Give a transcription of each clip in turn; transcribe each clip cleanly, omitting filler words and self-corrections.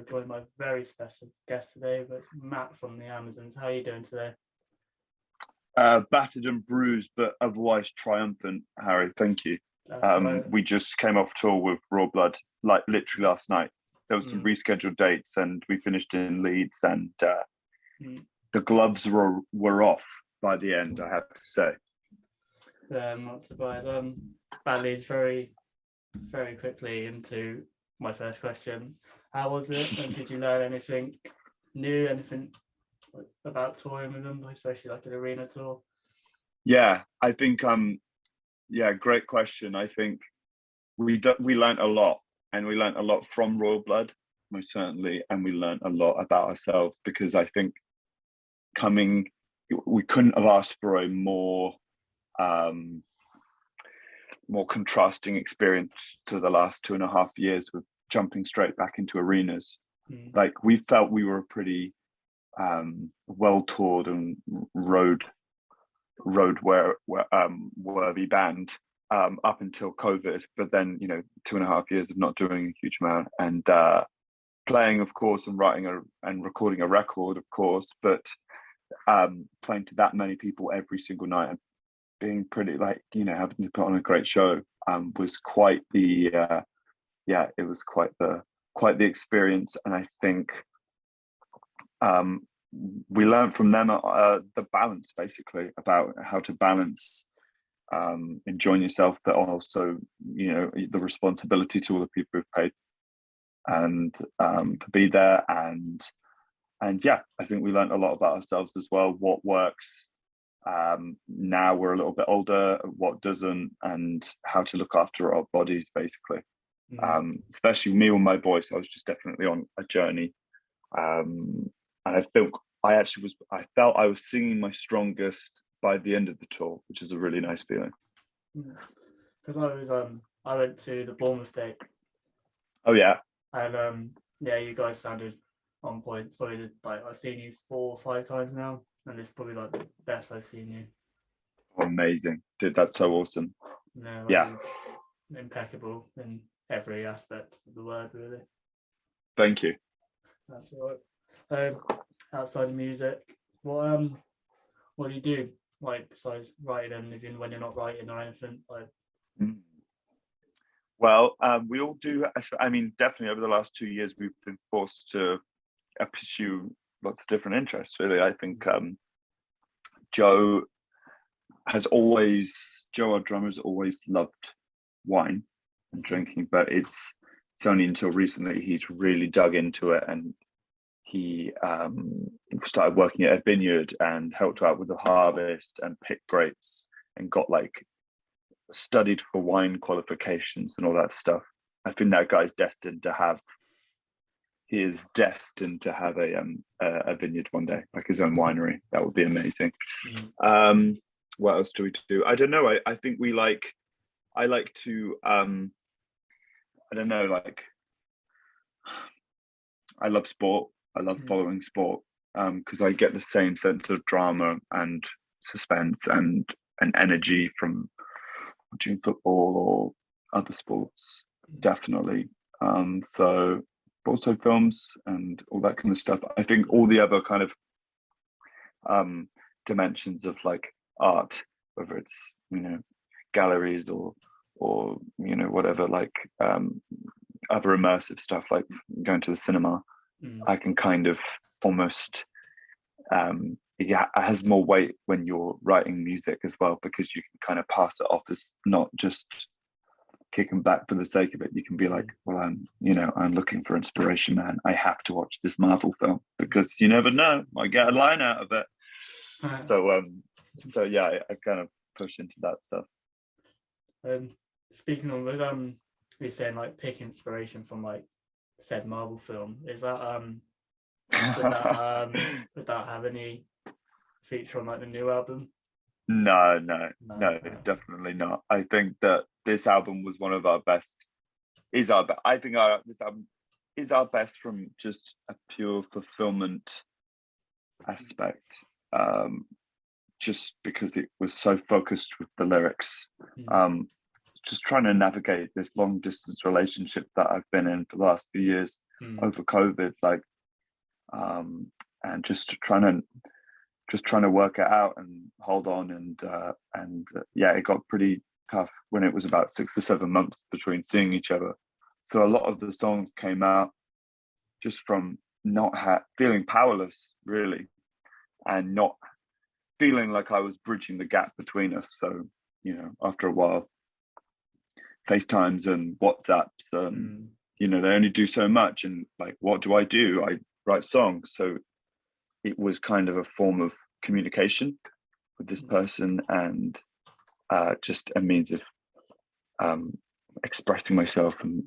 joined by a very special guest today, but it's Matt from the Amazons. How are you doing today? Battered and bruised, but otherwise triumphant, Harry. Thank you. That's right. We just came off tour with Raw Blood, like literally last night. There was some rescheduled dates, and we finished in Leeds, and the gloves were off by the end, I have to say. Not surprised. That leads very, very quickly into my first question. How was it? And did you learn anything new? Anything about touring with them, especially like an arena tour? Yeah, I think great question. I think we learned a lot, and we learned a lot from Royal Blood, most certainly, and we learned a lot about ourselves, because I think we couldn't have asked for a more contrasting experience to the last 2.5 years with jumping straight back into arenas. Like, we felt we were a pretty well toured and road worthy band up until COVID, but then 2.5 years of not doing a huge amount, and playing, of course, and writing and recording a record, of course, but playing to that many people every single night and being pretty having to put on a great show was quite the it was quite the experience. And I think we learned from them the balance, basically, about how to balance enjoying yourself, but also the responsibility to all the people who've paid and to be there. And yeah, I think we learned a lot about ourselves as well, what works now we're a little bit older, what doesn't, and how to look after our bodies, basically. Especially me with my voice, I was just definitely on a journey, and I felt I was singing my strongest by the end of the tour, which is a really nice feeling. Because I went to the Bournemouth date. Oh yeah. And you guys sounded on point. It's probably I've seen you 4 or 5 times now, and it's probably like the best I've seen you. Amazing, dude, that's so awesome. Yeah, impeccable in every aspect of the word, really. Thank you. That's all right. Outside of music, what do you do, like, besides writing, and even when you're not writing or anything, like? Well, we all do. I mean, definitely over the last 2 years, we've been forced to pursue lots of different interests, really. I think Joe, our drummer, has always loved wine and drinking, but it's only until recently he's really dug into it, and he started working at a vineyard and helped out with the harvest and picked grapes and got studied for wine qualifications and all that stuff. I think that guy's destined to have a vineyard one day, like his own winery. That would be amazing. What else do we do? I don't know. I think I like to I don't know, I love sport. I love following sport because I get the same sense of drama and suspense and energy from watching football or other sports, definitely. So also films and all that kind of stuff. I think all the other kind of dimensions of art, whether it's galleries or whatever, other immersive stuff like going to the cinema, I can kind of almost it has more weight when you're writing music as well, because you can kind of pass it off as not just kicking back for the sake of it. You can be like, well, I'm looking for inspiration, man. I have to watch this Marvel film because you never know, I get a line out of it. So yeah, I kind of push into that stuff. Speaking of, you're saying pick inspiration from said Marvel film. Is that would that have any feature on the new album? No, definitely not. I think that this album was one of our best. This album is our best from just a pure fulfillment aspect. Just because it was so focused with the lyrics. just trying to navigate this long distance relationship that I've been in for the last few years over COVID, like, and just trying to work it out and hold on, and yeah, it got pretty tough when it was about 6 or 7 months between seeing each other. So a lot of the songs came out just from not feeling powerless, really, and not feeling like I was bridging the gap between us. So, after a while, FaceTimes and WhatsApps, they only do so much. And like, what do? I write songs. So it was kind of a form of communication with this person, and just a means of expressing myself and,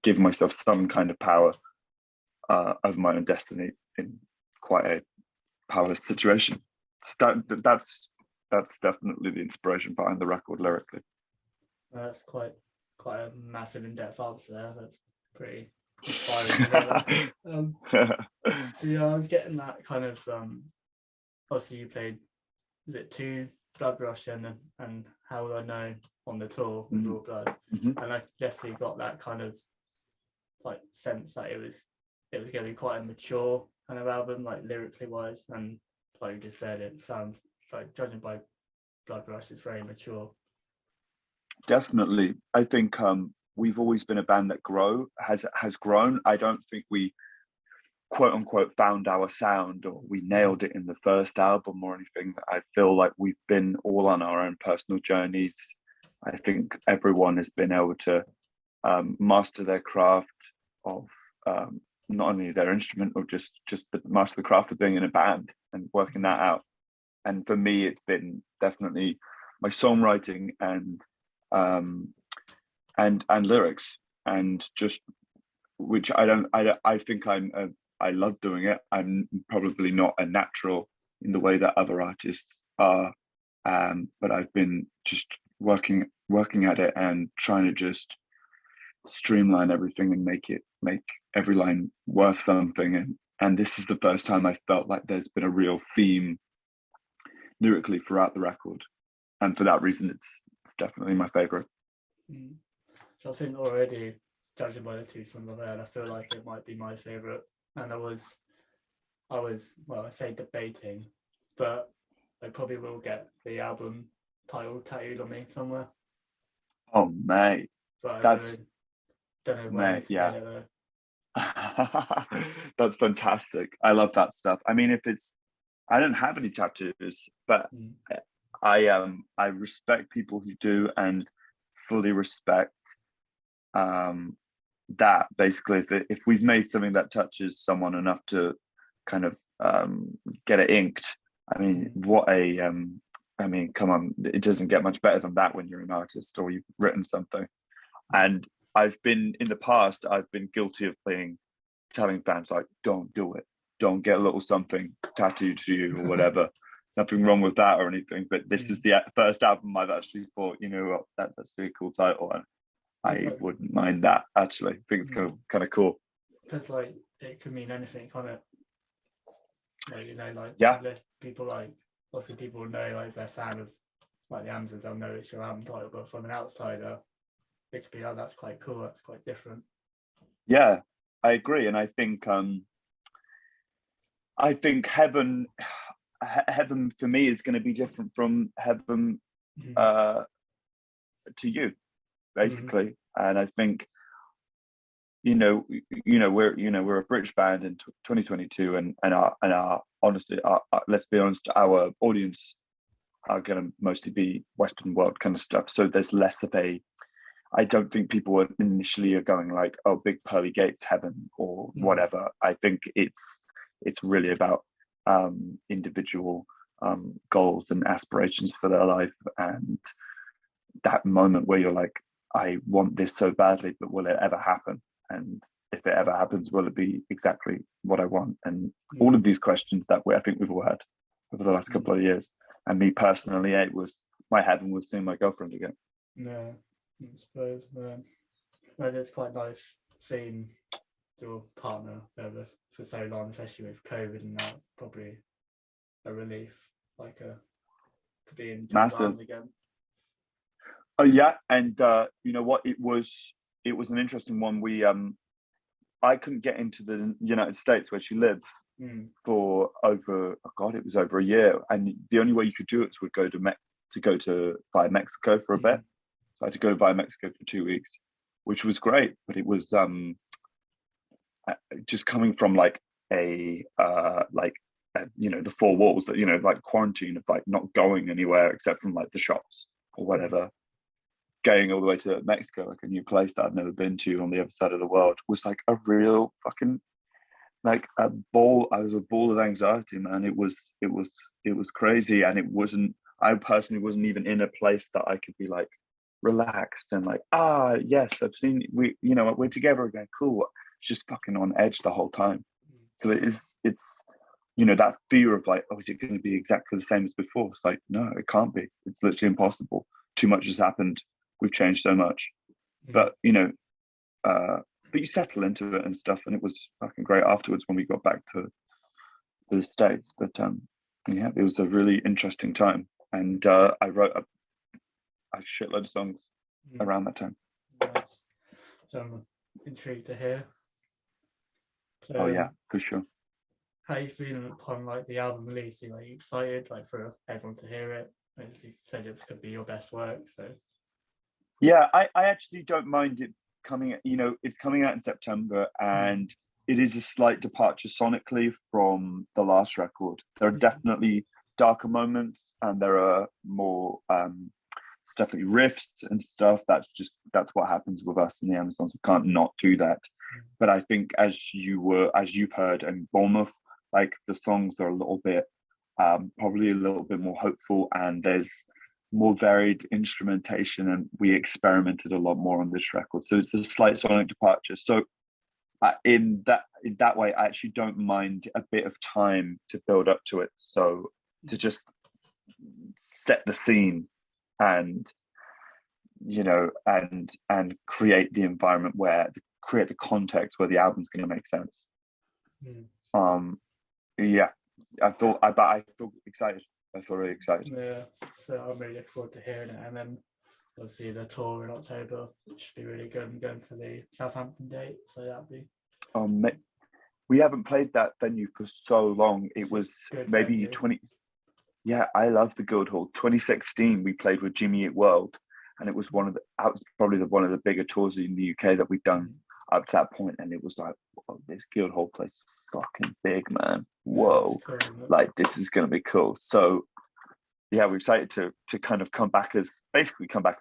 giving myself some kind of power over my own destiny in quite a powerless situation. So that's definitely the inspiration behind the record lyrically. That's quite a massive in-depth answer there. That's pretty inspiring to hear that. Yeah, I was getting that kind of obviously you played, is it 2 Blood Rush and How Will I Know on the tour with Raw Blood, and I definitely got that kind of like sense that it was going to be quite a mature kind of album, like lyrically wise, and like you just said, it sounds like, judging by Blood Rush, it's very mature. Definitely. I think we've always been a band that has grown. I don't think we quote unquote found our sound or we nailed it in the first album or anything. I feel like we've been all on our own personal journeys. I think everyone has been able to master their craft of not only their instrument, or just master the craft of being in a band and working that out. And for me, it's been definitely my songwriting and lyrics, and just, which I think I love doing it. I'm probably not a natural in the way that other artists are, but I've been just working at it and trying to just streamline everything and make every line worth something. And this is the first time I felt like there's been a real theme lyrically throughout the record, and for that reason, it's definitely my favorite. So I think already, judging by the 2 songs I've heard, I feel like it might be my favorite. And I was well, I say debating, but I probably will get the album title tattooed on me somewhere. Oh mate, but that's don't know when mate, to yeah. get it though. That's fantastic. I love that stuff. I mean, I don't have any tattoos, but I respect people who do, and fully respect that basically if we've made something that touches someone enough to kind of get it inked. I mean, come on, it doesn't get much better than that when you're an artist or you've written something. And I've been guilty of telling fans, like, don't do it, don't get a little something tattooed to you or whatever. Nothing wrong with that or anything, but this is the first album I've actually thought, what, that's actually a cool title, and I wouldn't mind that, actually. I think it's kind of cool. Because like it could mean anything, kind of. Yeah. People like, obviously people know, like, they're a fan of like the Amazons, they'll know it's your album title, but from an outsider, it could be, oh, that's quite cool, that's quite different. Yeah, I agree, and I think heaven for me is going to be different from heaven to you, basically. And I think we're a British band in 2022, and our honestly, let's be honest, our audience are going to mostly be Western world kind of stuff. So there's less of I don't think people initially are going like, oh, big pearly gates, heaven or whatever. I think it's really about individual goals and aspirations for their life, and that moment where you're like, I want this so badly, but will it ever happen? And if it ever happens, will it be exactly what I want? And all of these questions that I think we've all had over the last couple of years. And me personally, my heaven was seeing my girlfriend again. Yeah, I suppose. But it's quite nice seeing your partner for so long, especially with COVID, and now it's probably a relief, to be in John's arms again. Oh yeah, and you know what? It was an interesting one. I couldn't get into the United States where she lives Mm. for over oh God, it was over a year, and the only way you could do it was go to via Mexico for a bit. Mm. So I had to go via Mexico for 2 weeks, which was great, but it was just coming from like the four walls that like quarantine of like not going anywhere except from like the shops or whatever, going all the way to Mexico, like a new place that I've never been to on the other side of the world, was like a real fucking like a ball. I was a ball of anxiety, man. It was crazy, and it wasn't. I personally wasn't even in a place that I could be like relaxed and like, yes, I've seen we're together again. Cool. It's just fucking on edge the whole time. So it's that fear of like, oh, is it going to be exactly the same as before? It's like, no, it can't be. It's literally impossible. Too much has happened. We've changed so much. But but you settle into it and stuff, and it was fucking great afterwards when we got back to the States. But yeah, it was a really interesting time, and I wrote a shitload of songs around that time. Nice. So I'm intrigued to hear. So, Oh yeah, for sure. how are you feeling upon like the album release? Are you excited like for everyone to hear it? As you said, it could be your best work. So Yeah, I actually don't mind it coming. It's coming out in September, and it is a slight departure sonically from the last record. There are definitely darker moments, and there are more definitely riffs and stuff. That's what happens with us in the Amazons. We can't not do that. But I think as you've heard in Bournemouth, like the songs are a little bit probably a little bit more hopeful, and there's more varied instrumentation, and we experimented a lot more on this record. So it's a slight sonic departure. So in that way, I actually don't mind a bit of time to build up to it. So to just set the scene and and create the environment create the context where the album's going to make sense. Yeah, I feel excited. I feel really excited. Yeah, so I'm really looking forward to hearing it, and then obviously the tour in October, which should be really good. I'm going to the Southampton date, so that'll be. We haven't played that venue for so long. It was maybe venue. 20. Yeah, I love the Guildhall. 2016, we played with Jimmy Eat World, and it was one of the bigger tours in the UK that we'd done up to that point. And it was like, whoa, this Guildhall place is fucking big, man. Whoa, cool, like this is gonna be cool. So yeah, we're excited to kind of come back as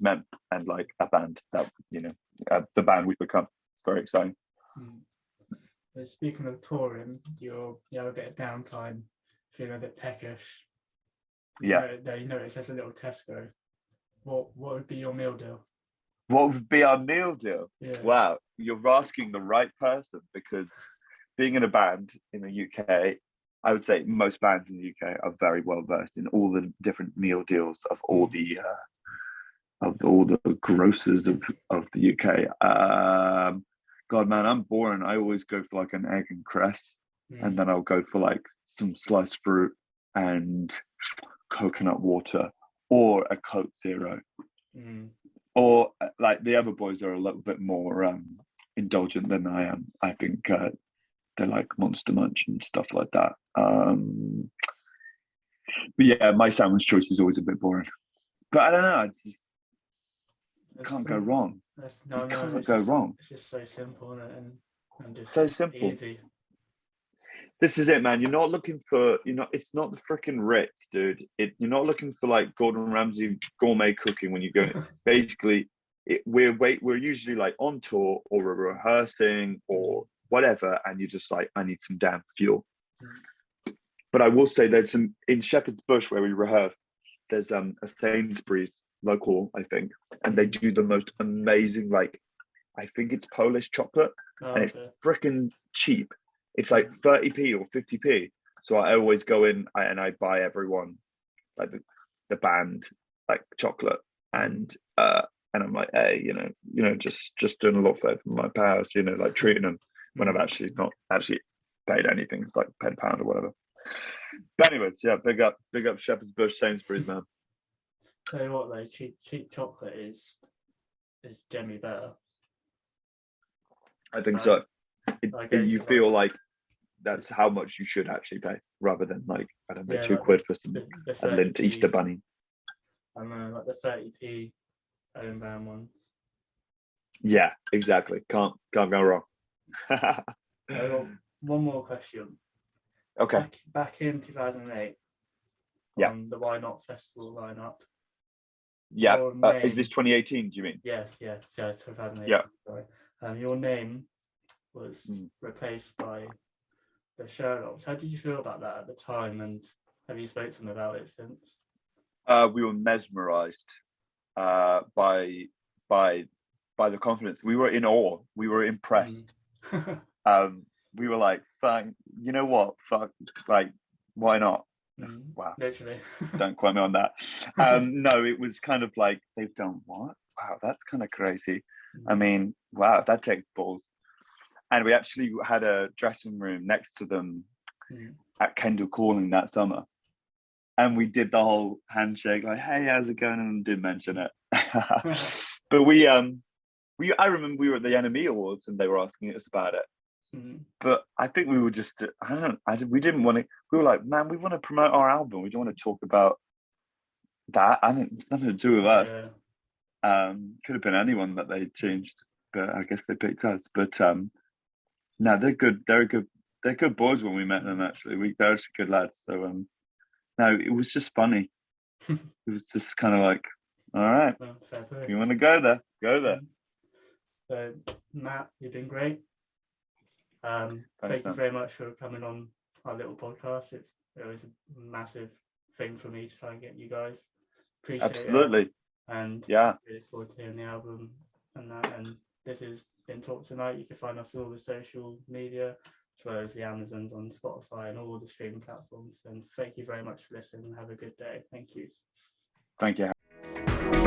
men and like a band that the band we've become. It's very exciting. So speaking of touring, you have a bit of downtime, feeling a bit peckish. You notice there's a little Tesco. What would be your meal deal? What would be our meal deal? Yeah. Wow, you're asking the right person, because being in a band in the UK, I would say most bands in the UK are very well versed in all the different meal deals of all the grocers of the UK. God, man, I'm boring. I always go for like an egg and cress, and then I'll go for like some sliced fruit and coconut water, or a Coke Zero. Or like the other boys are a little bit more indulgent than I am. I think they like Monster Munch and stuff like that. But yeah, my sandwich choice is always a bit boring. But I don't know. It's just can't go wrong. Can't go wrong. It's just so simple and just so simple. Easy. This is it, man. You're not looking for, it's not the freaking Ritz, dude. You're not looking for like Gordon Ramsay gourmet cooking when you go. Basically, we're usually like on tour or we're rehearsing or whatever, and you're just like, I need some damn fuel. But I will say there's some in Shepherd's Bush where we rehearse. There's a Sainsbury's local, I think, and they do the most amazing, like, I think it's Polish chocolate, and it's freaking cheap. It's like 30p or 50p. So I always go in and I buy everyone like the band like chocolate, and I'm like, hey, just doing a lot for my pals, like treating them when I've actually not actually paid anything. It's like £10 or whatever. But anyways, yeah, big up Shepherd's Bush, Sainsbury's, man. Tell you what though, cheap chocolate is generally better. I think Like, so. I go You to feel like that's how much you should actually pay, rather than like, I don't know, yeah, two like quid for some the a lint 30p. Easter bunny. I don't know, like the 30p own brand ones. Yeah, exactly. Can't go wrong. I got one more question. Okay. Back in 2008, Yeah. on the Why Not Festival lineup. Yeah. Your Is name, this 2018? Do you mean? yes, 2018. Yeah. Sorry. Your name was replaced by the Sherlocks. How did you feel about that at the time, and have you spoken to them about it since? We were mesmerized by the confidence. We were in awe. We were impressed. We were like, "Fine, you know what? Fuck, like, why not?" Wow, literally. don't quote me on that. No, it was kind of like, they've done what? Wow, that's kind of crazy. I mean, wow, that takes balls. And we actually had a dressing room next to them at Kendall Calling that summer. And we did the whole handshake, like, "Hey, how's it going?" And did mention it. But I remember we were at the NME Awards and they were asking us about it. But I think we were just, we didn't want to, we were like, man, we want to promote our album. We don't want to talk about that. I think it's nothing to do with us. Could have been anyone that they changed, but I guess they picked us. But no, they're good. They're good boys when we met them, actually. They're actually good lads. So no, it was just funny. It was just kind of like, all right, if you want to go there, go there. So Matt, you've been great. Thank you very much for coming on our little podcast. It was a massive thing for me to try and get you guys. Appreciate it. And yeah, really forward to hearing the album and that. And this has been Talk Tonight. You can find us all over social media, as well as the Amazons on Spotify and all the streaming platforms. And thank you very much for listening and have a good day. Thank you. Thank you.